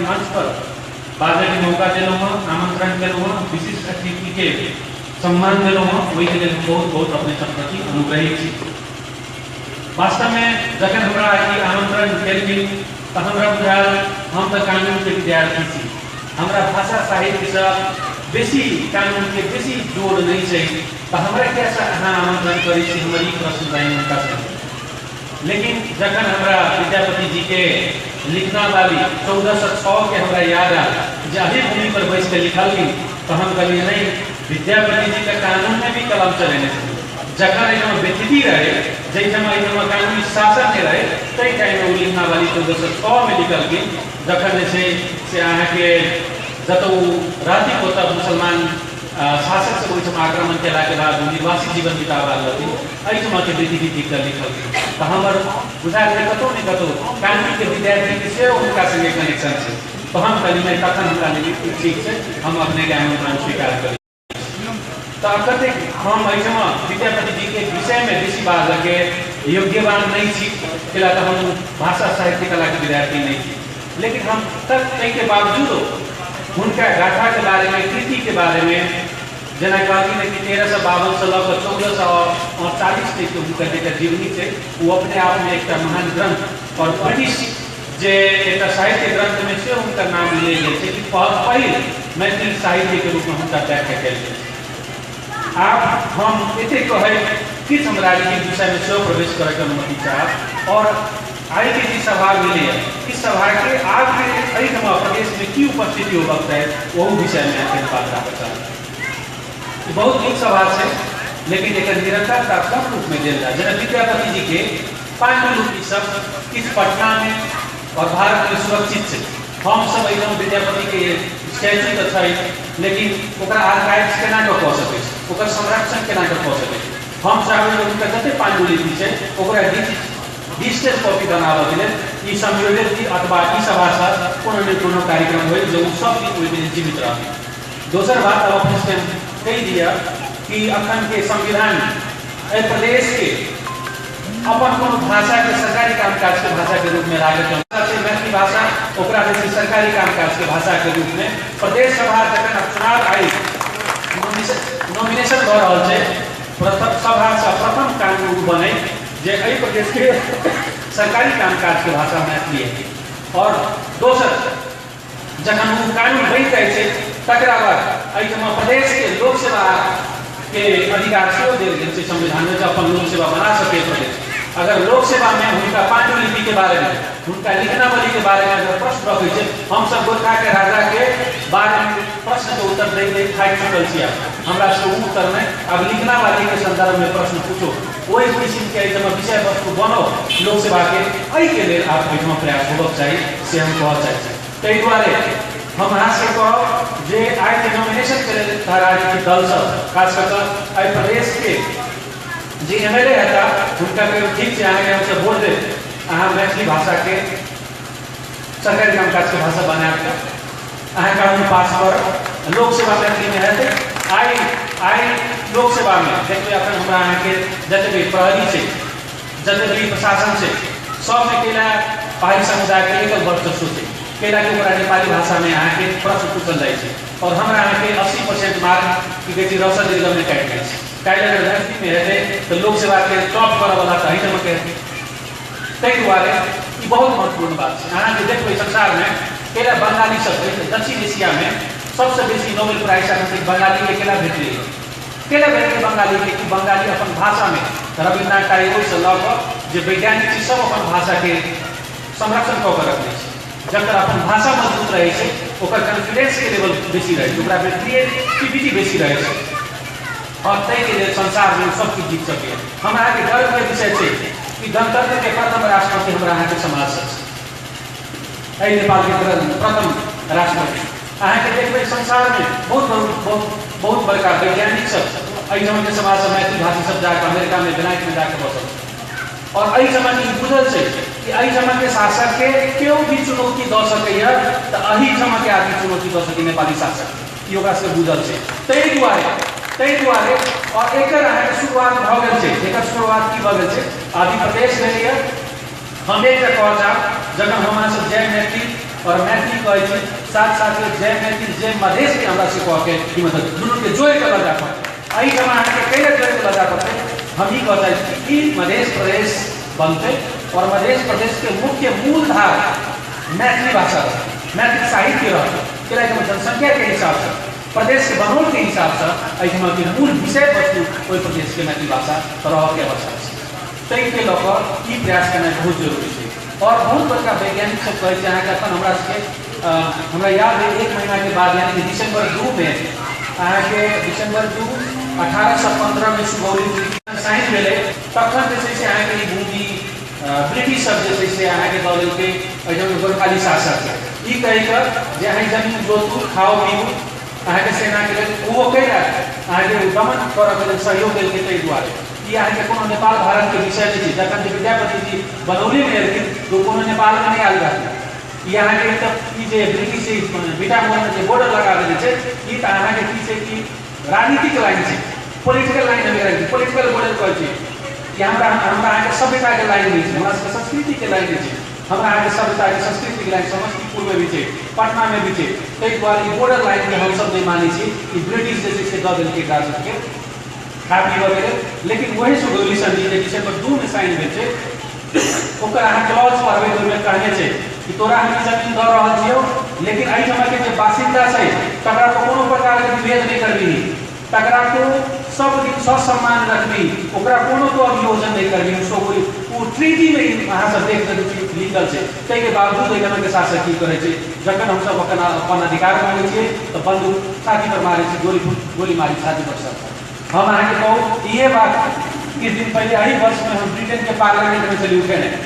मंच पर बाजे के मौका दिलों में आमंत्रण दिलों में विशिष्ट अतिथि के सम्मान दिलों में वही के लिए बहुत बहुत अपने प्रति अनुग्रही थी। वास्तव में जखन हमरा आई आमंत्रण केलखिन त हमरा बुझायल हम त कानून के विद्यार्थी छी, हमरा भाषा साहित्य से बेसी कानून के बेसी जोड़ नहीं चाहिए, तो हमरा कैसा अहाँ आमंत्रण करी छी हमारी प्रश्न जाइन उनका से। लेकिन जखन हमरा विद्यापति जी के लिखना वाली 1406 के हमरा याद आया जाहि भूमि पर बैठ के लिखलखिन, तो हम कहलिए नहीं विद्यापति जी का कानून में भी कलम चलेने चाहिए। जखन एकदम बेथिति रहे जैसे एकदम कानूनी शासन में रहे तई टाइम में लिखना वाली 1406 में लिखलखिन, जखन से अहाँ के जत राति को तब मुसलमान शासक से ओहिठाम आक्रमण केला के बाद निर्वासित जीवन बितावा लगी एहिठाम के विधि कर लिखलखिन। तो हमर बुझायल है कतौ नहीं कतौ कानून के विद्यार्थी के से उनका संगे कनेक्शन है। तो हम कहली नहीं तखन हमरा नहीं ठीक है, हम अपने के आमंत्रण स्वीकार करी। तो कते हम एहिठाम विद्यापति जी के विषय में बेसी बात के योग्यवान नहीं थी, फिलहाल तो हम भाषा साहित्य कला के विद्यार्थी नहीं थी, लेकिन हम तक के बावजूद उनका गाथा के बारे में कृति के बारे में जना कहती है कि 1352 से लग 1440 तक उनका जो जीवनी है वो अपने आप में एक महान ग्रंथ और ब्रिटिश जे एक साहित्य ग्रंथ में से उनका नाम लिए गए थे कि पहले मैथिली साहित्य के रूप में उनका व्याख्या किया। आप हम इतने कहे किस हमरा के विषय में से प्रवेश करे के अनुमति चाह और आई के जी सभा मिले इस सभा के आज के प्रदेश में की उपस्थिति हो वक्त है वो विषय में आपके बात रखना चाहते। बहुत एक सभा से लेकिन एक निरंतरता कम रूप में दिल रहा जना विद्यापति जी के पांडुलिपि सब इस पटना में और भारत में सुरक्षित है। हम सब एकदम विद्यापति के स्टैचू तो है लेकिन आर्काइव्स केना कऽ सकै छै, संरक्षण केना कऽ सकै छै। हम चाहबै उनका जते पांडुलिपि छै ओकरा डिजिटल कॉपी बनाबऽ के लेल संयोजित अथवा सभा से कोनो न कोनो कार्यक्रम हो जो सब दिन जीवित रहे। दोसर बात अब अपने कह दिया कि अखन के संविधान प्रदेश के अपन कोनो भाषा के सरकारी कामकाज के भाषा के रूप में लागत मैथिली भाषा ओकरा सरकारी कामकाज के भाषा के रूप में प्रदेश सभा जखन चुनाव आयोग नॉमिनेशन भऽ रहल छै प्रथम सभा से प्रथम कानून बने जे एहि प्रदेश के सरकारी कामकाज के भाषा मैथिली है और दोसर जखन वो कानून बन जाए छै तकरा बाद एहिठाम प्रदेश के लोक सेवा के अधिकार सेहो देल गेल छै संविधान में अपन लोक सेवा बना सके प्रदेश। अगर लोक सेवा में उनका पांडुलिपि के बारे में उनका लिखनावली के बारे में अगर प्रश्न रखे छै हम सब गोरखा के राजा के बारे में प्रश्न के उत्तर दे थाकि चुकल छी। हमरा से उत्तर में अब लिखनावली के संदर्भ में प्रश्न पूछो वही किस्म के विषय वस्तु बनो लोक सेवा के एहि के लिए आप प्रयास होबक चाहिए से हम कह चाहे। ताहि दुआरे हम अहाँ से कह जे आइ के नॉमिनेशन के राजनीतिक दल सब खास कर प्रदेश के जी एमएलए है उनका ठीक से अहाँ हमसे वोट दे अहाँ मैथिली भाषा के सरकारी कामकाज के भाषा बना कर अहाँ कानून पास कर लोक सेवा मैथिली में है। आई लोक सेवा में देखिए अखन हमरा अहाँ के जते भी प्रहरी से जते भी प्रशासन से सब में केला पहाड़ी समुदाय के एकल वर्चस्व से केला के ओकरा नेपाली भाषा में अहाँ के प्रश्न पूछल जाए छै और हमरा अहाँ के 80% मार्क की कहै छै रौशन दीर्घ में काटि जाए छै। काल्हि अगर धरती में हेतै तो लोक सेवा के टॉप करऽ वाला तो एहिठाम के हेतै। ताहि दुआरे ई बहुत महत्वपूर्ण बात है। अहाँ के देखबै संसार में केला बंगाली सब दक्षिण एशिया में सबसे बेसी नोबेल प्राइज बंगाली के केला भेटलै। केला भेटलै बंगाली के कि बंगाली अपन भाषा में रविन्द्रनाथ टैगोर से लऽ कऽ जे वैज्ञानिक सब अपन भाषा के संरक्षण कऽ के रखने छै। जकर अपन भाषा मजबूत रहे छै ओकर कॉन्फिडेंस के लेवल बेसी रहे छै, ओकरा में क्रिएटिविटी बेसी रहे छै और तय के लिए संसार में सब चीज जीत सके। हमरा के गर्व के विषय है कि गणतंत्र के प्रथम राष्ट्रपति हमरा के समाज से नेपाल के प्रथम राष्ट्रपति अहाँ के देखबै संसार में बहुत बड़का वैज्ञानिक सब एहिठाम के समाज से मैथिली भाषी सब जाकर अमेरिका में विनायक में जाकर बसल और एहि समय ई बुझल छै कि एहि समय के शासक के केओ भी चुनौती दऽ सकैया तो एहि समय के आदमी चुनौती दऽ सकै नेपाली शासक ई ओकरा से बुझल छै। ताहि दुआरे और एकर अहाँ के शुरुआत भऽ गेल छै। एकर शुरुआत की भऽ गेल छै आदि प्रदेश भेलैया। हम एक कहऽ चाहब जखन हमरा सब जय मैथिली और मैथिली कहै छी साथ साथ जय मैथिली जय मधेश के हमरा से कह के ई मतलब दुनू के जोड़ के लगा पड़ते एहि जमा के कैले जोड़ के लगा पड़ते हम ही कहै छी कि मध्य प्रदेश बनते और मध्य प्रदेश के मुख्य मूलधार मैथिली भाषा मैथिली साहित्य रहे जनसंख्या के हिसाब से प्रदेश के बनोल के हिसाब से एहिठमा के मूल विषय वस्तु ओहि प्रदेश के मैथिली भाषा रह के आवश्यक है ताहि के लऽ कऽ प्रयास करना बहुत जरूरी है और बहुत बड़का वैज्ञानिक सब कहै छै अहाँके अपन हमरा सबके हमरा याद है 1 महीना के बाद यानी कि दिसंबर 2 में अहाँके दिसंबर 2 1815 में सुगौली साइन भेलै तखन जे छै से अहाँके ई भूमि ब्रिटिश सब जे छै से अहाँके दऽ देलकै एहिठाम गोरखाली शासक ई कहि कऽ जे अहाँ जमीन जोतू खाओ पीबू अहाँके सेना के लेल ओहो कैलक अहाँके दमन करऽ के लेल सहयोग देलकै ताहि दुआरे ई अहाँके कोनो नेपाल भारत के विषय नहि छै जखन जे विद्यापति जी बनौली में एलखिन तो कोनो नेपाल में नहीं आयल रहथिन ई अहाँके तऽ ई जे ब्रिटिश बीटामोर में जे बॉर्डर लगा देने छै ई तऽ अहाँके की छै कि राजनीतिक लाइन छै पॉलिटिकल लाइन हमें पॉलिटिकल बॉर्डर कहै छै कि हमरा अहाँके सभ्यता के लाइन नहीं छै हमरा सबके संस्कृति के लाइन नहीं छै हमरा अहाँके सभ्यता के संस्कृति के लाइन समस्तीपुर में भी छै पटना में भी छै ताहि दुआरे बॉर्डर लाइन के हम सब नहीं मानै छी कि ब्रिटिश जे छै से दऽ देलकै एकरा सबके खापी वगैरह लेकिन वही सुगौली संधि जे दिसंबर 2 में साइन भेल छै ओकर अहाँ क्लॉज पढ़बै तो में कहने छै कि तोरा हम जमीन दऽ रहल छियौ लेकिन एहि जमा के जे बासिंदा छै तकरा तो कोनो प्रकार के विभेद नहीं करबी तकरा तो सब दिन सम्मान रखबी ओकरा कोनो तो अभियोजन नहीं करबी वो ट्रीटी में अहाँ सब देख सकते लीगल छै ताहि के बावजूद एहिठाम के शासक की करै छै जखन हम सब अपन अधिकार मांगे छियै तो बंदूक छाती पर मारे छै गोली मारी छाती पर सब हम अहाँके कहूँ ये बात किस दिन पहले यही वर्ष में हम ब्रिटेन के पार्लियामेंट में चली उठे हैं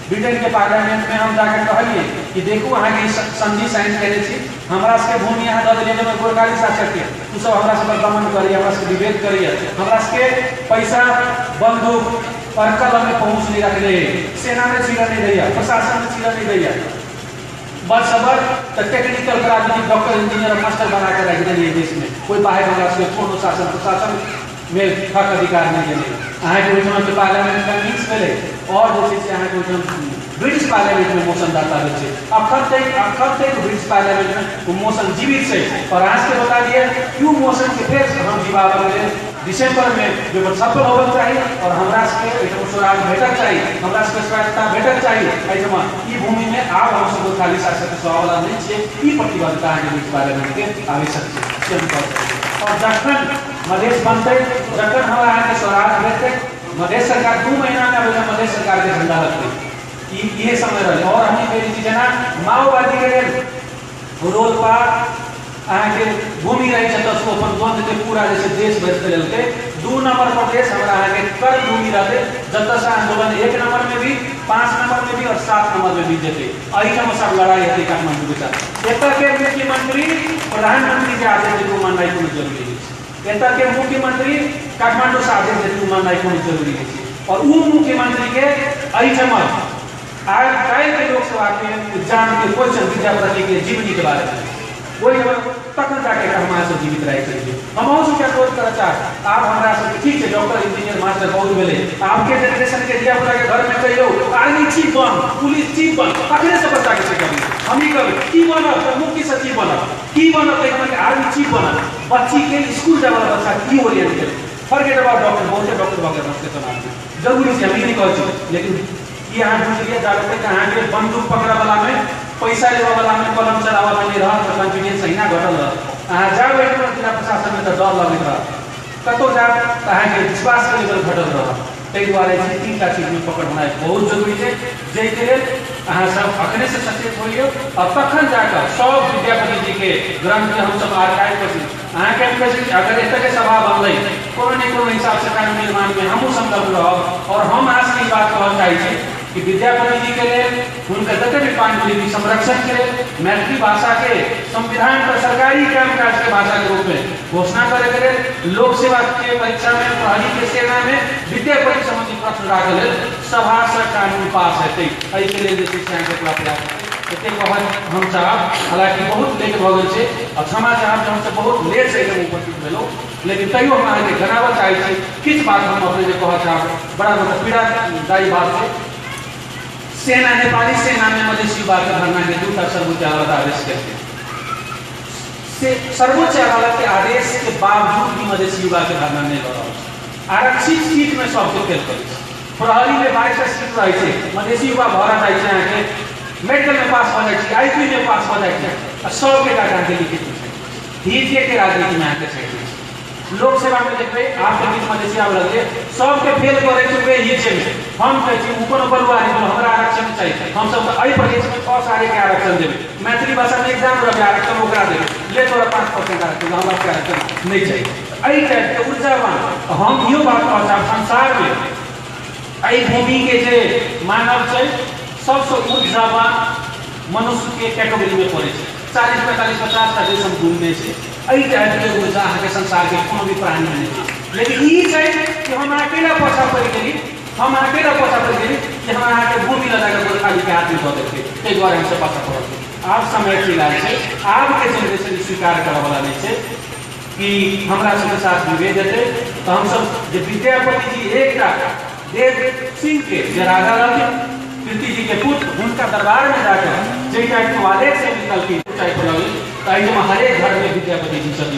ब्रिटेन के पार्लियामेंट में हम जाकर कहलिए कि देखू अहाँ के संधि साइन करे छी हमरा सबके भूमि यहाँ दऽ देलियै जब गोरखाली शासक के तू सब हमरा सब दमन करिए हमरा सबके विभेद करिए हमरा सबके पैसा बंदूक और कलम में पहुँच नहीं रखले सेना में छिड़ा नहीं दैया प्रशासन में छिड़ा नहीं दैया बस सबर तो टेक्निकल राजनीतिक डॉक्टर इंजीनियर मास्टर बना के रख देलिए देश में कोई बाहर हमरा सबके कोनो शासन प्रशासन में हक अधिकार नहीं देने अहाँ के ओहिठाम के पार्लियामेंट कन्विंस भेलै और जे छै से अहाँ के ओहिठाम ब्रिटिश पार्लियामेंट में मोशन दाता भेल छै अखन तक ब्रिटिश पार्लियामेंट में वो मोशन जीवित है और आज के बता दिए क्यों मोशन के फेर हम जीवाब दिसंबर में जो सफल होबक चाहिए और हमरा सबके स्वराज भेटक चाहिए हमरा सबके स्वायत्तता भेटक चाहिए एहिठमा ई भूमि में आब हम सब खाली शासक के स्वावला नहीं छियै ई प्रतिबद्धता अहाँके ब्रिटिश पार्लियामेंट के आवश्यक छै और जखन मधेश बनते जखन हमरा अहाँके स्वराज भेटतै मधेश सरकार 2 महीना में अबै मधेश सरकार के झंडा लगतै ये समय रहे और हमने कही जेना माओवादी के लेल रोलपा अहाँके भूमि रही है तो अपन द्वंद्व के पूरा जैसे देश भर के लेलकै 2 नंबर प्रदेश हमरा अहाँके कर भूमि रहते जतऽ से आंदोलन 1 नंबर में भी 5 नंबर में भी और 7 नंबर में भी जेते एहिठाम सब लड़ाई हेतै काठमांडू के साथ एतऽ के मुख्यमंत्री प्रधानमंत्री के आदेश देतै माननाइ कोनो जरूरी है एतऽ के मुख्यमंत्री काठमांडू से आदेश देतै माननाइ कोनो जरूरी है और वो मुख्यमंत्री के एहिठाम आज कल के लोकसभा के एग्जाम के क्वेश्चन विद्यापति के जीवनी के बारे में वही तखन जाके हम सब जीवित रह सकते हम सब क्या क्रोध कर चाह आप हमरा सब ठीक है डॉक्टर इंजीनियर मास्टर बहुत भेले आपके जनरेशन के दिया के घर में कहियो आर्मी चीफ बन पुलिस चीफ बन अखने से बच्चा के कभी हम ही कभी की बनब मुख्य सचिव बनब की बनब के आर्मी चीफ बनब बच्ची के स्कूल जाए वाला बच्चा की ओरिएंटेड फॉरगेट अबाउट डॉक्टर बहुत डॉक्टर वगैरह के समाज में जरूरी है हम नहीं कहै लेकिन यहाँ बुझलिए जागरूक अहाँ के बंदूक पकड़ा वाला में पैसा लेवा वाला में कलम चलावा में नहीं रहा तो कॉन्फिडेंस अहिना घटल रह अहाँ जाओ एक जिला प्रशासन में तो डर लगत रह कतो जाओ तो अहाँ के विश्वास के लेवल घटल रह ताहि दुआरे 3टा चीज में पकड़ होना बहुत जरूरी है जै के लेल अहाँ सब अखने से सचेत होइए और तखन जाकर सब विद्यापति जी के ग्रंथ के हम सब आर्काइव कर अहाँ के अगर एत के सभा बनलै कोनो न कोनो हिसाब से कानून निर्माण में हमहूँ संलग्न रहब और हम आज की बात कहना चाहिए कि विद्यापति जी के लिए उनका जते भी पांडुलिपि संरक्षण के मैथिली भाषा के संविधान पर सरकारी कामकाज के भाषा के रूप में घोषणा करे के लिए लोक सेवा के परीक्षा में प्रहरी के सेना में विद्यापति संबंधी प्रश्न राखल सभा से कानून पास हेतै एहि के लिए शिक्षा के पूरा प्रयास एते कहत हम चाहब हालांकि बहुत लेट भ गेल छै और क्षमा चाहब हमसे बहुत लेट से एकदम उपस्थित भेलौ लेकिन तैयो हम अहाँके जनाबऽ चाहै छी किछु बात हम अपने जे कहऽ चाहब बड़ा मतलब पीड़ादायी बात छै सेना नेपाली सेना में मधेसी युवा के भरना के दूसरा सर्वोच्च अदालत आदेश करते सर्वोच्च अदालत के आदेश के बावजूद भी मधेसी युवा के भरना नहीं कर रहा। आरक्षित सीट में सबके फेल कर प्रहरी में 22 सीट रही है मधेसी युवा भरा जाए के मेडिकल में पास हो जाए आईपी में पास हो जाए 100 के डाटा के लिखित हित के राजनीति में आके चाहिए लोक सेवा में देखते आपके बीच मधेसी आवे लगे सबके फेल करे वे हित में हम कहते ऊपर ऊपर वाली हमारा आरक्षण चाहिए हम सब अई प्रदेश में असारे के आरक्षण देवे मैथिली भाषा में एग्जाम रहे आरक्षण ओकरा देवे ले तोरा 5% आरक्षण हमरा के आरक्षण नहीं चाहिए अई टाइप के ऊर्जावान हम यो बात कहता संसार में अई भूमि के जे मानव छै सबसे ऊर्जावान मनुष्य के कैटेगरी में पड़े 40 45 50 का देश हम घूमने से अई टाइप के ऊर्जा के संसार के कोनो भी प्राणी में नहीं लेकिन ई छै कि हम अकेला पछा पड़ गेली कि हम के भूमि लगा के खाली के हाथ में दे देते ते द्वारा हमसे पछा पड़ गए आब समय फिलहाल है आब के जनरेशन स्वीकार करे वाला नहीं है कि हमरा सबके साथ विभेद देते तो हम सब जे विद्यापति जी एकटा देव सिंह के जे राजा रहथिन कीर्ति जी के पुत्र उनका दरबार में जाकर जे टाइप के वाले से निकल के ऊंचाई पर लगे ताई हर एक घर में विद्यापति जी सब